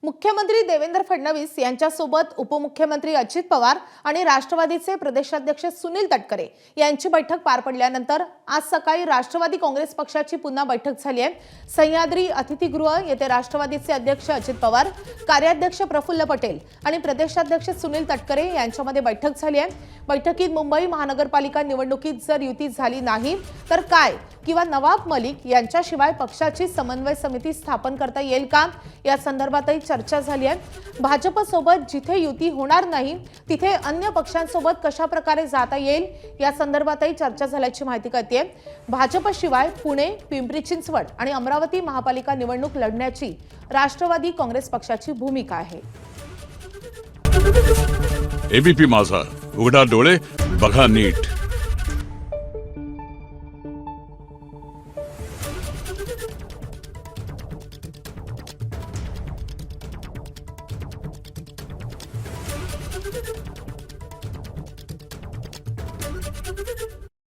मुख्यमंत्री देवेंद्र फडणवीस यांच्यासोबत उपमुख्यमंत्री अजित पवार आणि राष्ट्रवादीचे प्रदेशाध्यक्ष सुनील तटकरे यांची बैठक पार पडल्यानंतर आज सकाळी राष्ट्रवादी काँग्रेस पक्षाची पुन्हा बैठक झाली आहे। सह्याद्री अतिथीगृह येथे राष्ट्रवादीचे अध्यक्ष अजित पवार, कार्याध्यक्ष प्रफुल्ल पटेल आणि प्रदेशाध्यक्ष सुनील तटकरे यांच्यामध्ये बैठक झाली आहे। बैठकीत मुंबई महानगरपालिका निवडणुकीत जर युती झाली नाही तर काय किंवा नवाब मलिक यांच्याशिवाय पक्षाची समन्वय समिती स्थापन करता येईल का या संदर्भातही चर्चा झाली आहे। भाजपसोबत जिथे युती होणार नाही तिथे अन्य पक्षांसोबत कशा प्रकारे जाता येईल या संदर्भातही चर्चा झाल्याची माहिती कळते। भाजपशिवाय पुणे, पिंपरी चिंचवड आणि अमरावती महापालिका निवडणूक लढण्याची राष्ट्रवादी काँग्रेस पक्षाची भूमिका आहे। एबीपी माझा, उघडा डोळे बघा नीट। Thank you.